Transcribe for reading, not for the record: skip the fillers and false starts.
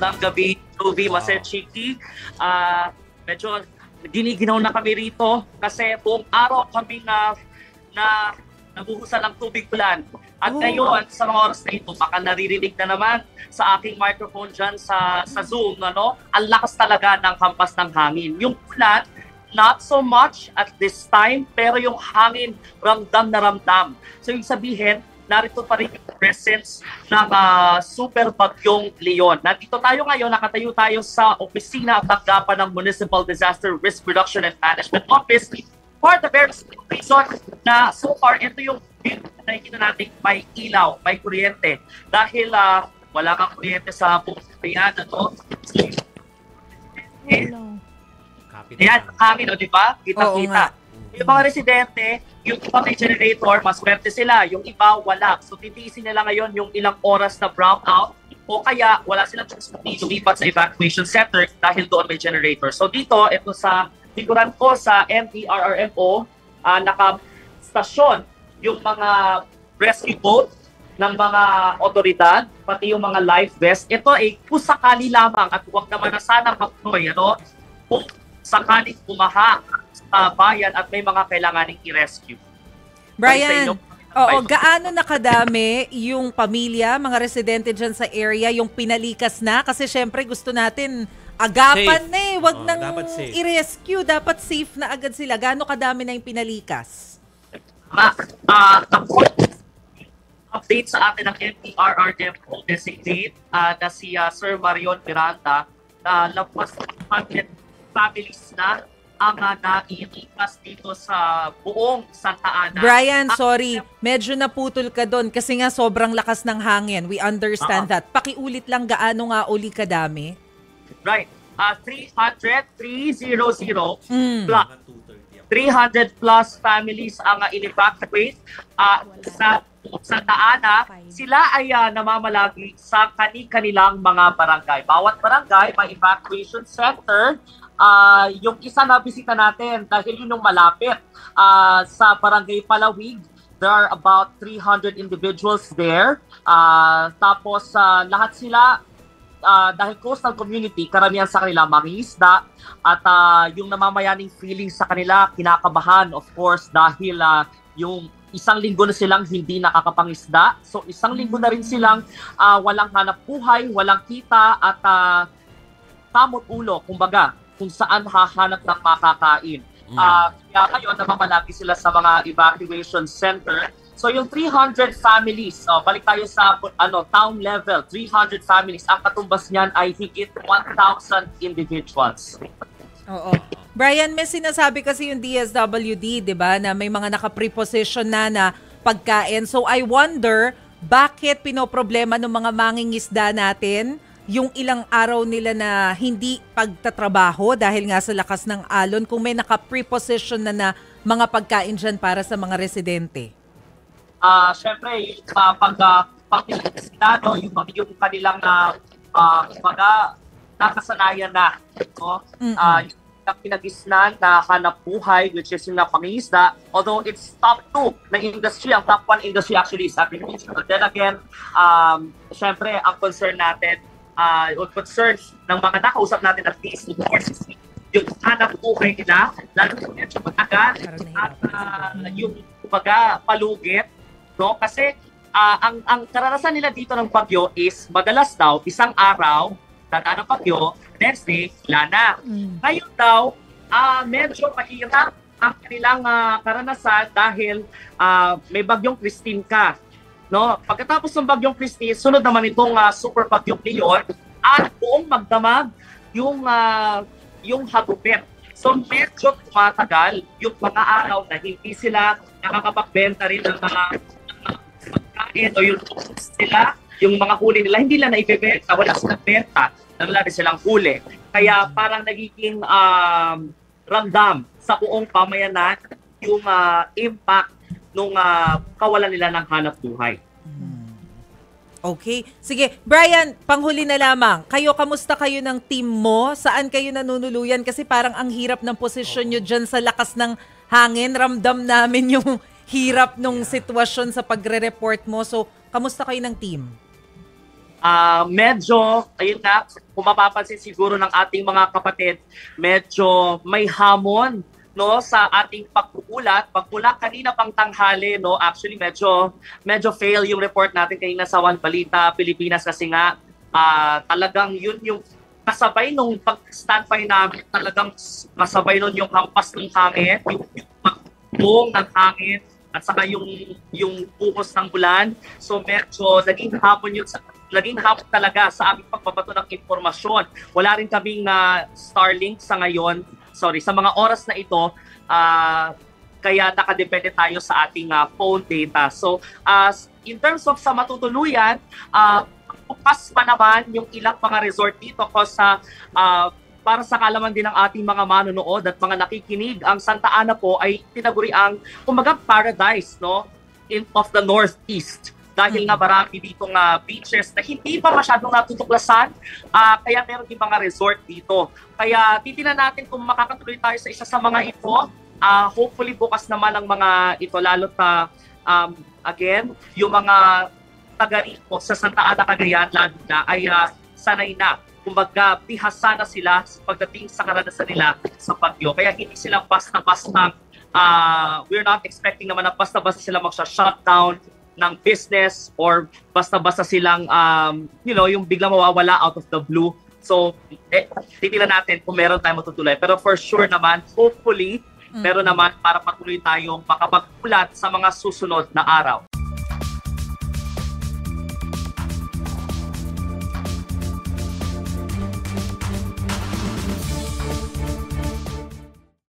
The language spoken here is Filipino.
ng gabi, Jovi, Maser Chiki. Medyo giniginaw na kami rito kasi buong araw kami na nabuhusan ng tubig ulan. At ngayon, sa mga oras na ito, baka naririnig na naman sa aking microphone dyan sa Zoom, ano? Ang lakas talaga ng hampas ng hangin. Yung ulan, not so much at this time, pero yung hangin, ramdam na ramdam. So yung sabihin, narito pa rin yung presence ng super bagyong Leon. Nandito tayo ngayon, nakatayo tayo sa opisina at tanggapan ng Municipal Disaster Risk Reduction and Management Office for the very reason na so far, ito yung nakikita natin may ilaw, may kuryente. Dahil wala kang kuryente sa bukayan, Ayan, hangin, di ba? Kita-kita. Yung mga residente, yung iba may generator, maswerte sila. Yung iba, wala. So, titiisin nila ngayon yung ilang oras na brownout o kaya wala silang chance lumipat sa evacuation center dahil doon may generator. So, dito, ito sa figuran ko sa MTRRMO, naka-stasyon yung mga rescue boat ng mga otoridad, pati yung mga life vest. Ito ay pusakali lamang at huwag naman na sana magtuloy, kung sakaling bumaha sa bayan at may mga kailanganing i-rescue. Brian, gaano nakadami yung pamilya, mga residente dyan sa area, yung pinalikas na? Kasi syempre gusto natin agapan na eh. Huwag nang i-rescue. Dapat safe na agad sila. Gaano kadami na yung pinalikas? Update sa atin ng MTRRMO designate na si Sir Marion Miranda na lampas 100 families na ang naiipas dito sa buong Santa Ana. Brian, sorry. Medyo naputol ka doon kasi nga sobrang lakas ng hangin. We understand that. Pakiulit lang gaano nga uli kadami? Right. 300 plus 300 plus families ang in-evacuate sa Santa Ana. Sila ay namamalagi sa kanilang mga barangay. Bawat barangay may evacuation center. Yung isa na bisita natin dahil yun yung malapit sa Barangay Palawig. There are about 300 individuals there. Tapos lahat sila dahil coastal community, karamihan sa kanila mangingisda at yung namamayaning feeling sa kanila, kinakabahan of course dahil yung isang linggo na silang hindi nakakapangisda. So isang linggo na rin silang walang hanap buhay, walang kita at tamot ulo, kumbaga, kung saan hahanap ng makakain. Kaya ngayon, namamalagi sila sa mga evacuation center. So yung 300 families, balik tayo sa town level, 300 families, ang katumbas niyan ay higit 1,000 individuals. Oo. Brian, may sinasabi kasi yung DSWD, di ba, na may mga naka-preposition na pagkain. So I wonder, bakit pinoproblema ng mga mangingisda natin yung ilang araw nila na hindi pagtatrabaho dahil nga sa lakas ng alon kung may naka-preposition na mga pagkain dyan para sa mga residente? Siyempre, yung kanilang nakasanayan na, yung pinagisnan na hanap buhay, which is yung pangingisda, although it's top 2 na industry, ang top 1 industry actually is agriculture. But then again, siyempre, ang concern natin, yung concern ng mga nakausap natin at least, yung hanap buhay nila, lalo na medyo matagal, at yung palugit, no? Kasi ang karanasan nila dito ng bagyo is madalas daw isang araw dadaan ang bagyo, next day wala na. Ngayon daw medyo mahirap ang kanilang karanasan dahil may bagyong Christine ka, no? Pagkatapos ng bagyong Christine, sunod naman itong super bagyong Leon at buong magdamag yung hagupit. So medyo tumatagal yung mga araw na hindi sila nakakapagbenta rin ng mga pagkain o yung mga huli nila, hindi lang naibebenta, wala silang benta, wala rin silang huli. Kaya parang nagiging ramdam sa buong pamayanan yung impact nung kawalan nila ng hanap buhay. Okay. Sige, Brian, panghuli na lamang. Kamusta kayo ng team mo? Saan kayo nanunuluyan? Kasi parang ang hirap ng posisyon nyo dyan sa lakas ng hangin. Ramdam namin yung hirap nung sitwasyon sa pagre-report mo. So, kamusta kayo ng team? Medyo, ayun nga, kung mapapansin siguro ng ating mga kapatid, medyo may hamon no sa ating pagkukulat. Pagmula kanina pang tanghali, no, actually medyo fail yung report natin kanina sa One Balita Pilipinas kasi nga talagang yun yung kasabay nung pag-standby namin, talagang kasabay nun yung hampas ng hangin, yung pagbuong ng hangin, at saka yung buhos ng bulan. So medyo naging hapon talaga sa aming pagbabato ng impormasyon. Wala rin kaming Starlink sa ngayon, sa mga oras na ito, kaya nakadepende tayo sa ating phone data. So in terms of sa matutuluyan, bukas pa naman yung ilang mga resort dito kasi para sa kalaman din ng ating mga manonood at mga nakikinig, ang Santa Ana po ay tinaguri ang kumbaga paradise, no, of the Northeast. Dahil nga marami ditong beaches na hindi pa masyadong natutuklasan, kaya meron din mga resort dito. Kaya titingnan natin kung makakatuloy tayo sa isa sa mga ito. Hopefully bukas naman ang mga ito, lalo na again, yung mga taga-rito sa Santa Ana, Cagayan, lalo na ay sanay na. Kumbaga, pihasa na sila pagdating sa karanasan nila sa bagyo. Kaya hindi sila basta-basta, we're not expecting naman na basta-basta sila magsha-shutdown ng business or basta-basta silang, yung biglang mawawala out of the blue. So, titignan natin kung meron tayong matutuloy. Pero for sure naman, hopefully, meron naman para patuloy tayong makapagpulat sa mga susunod na araw.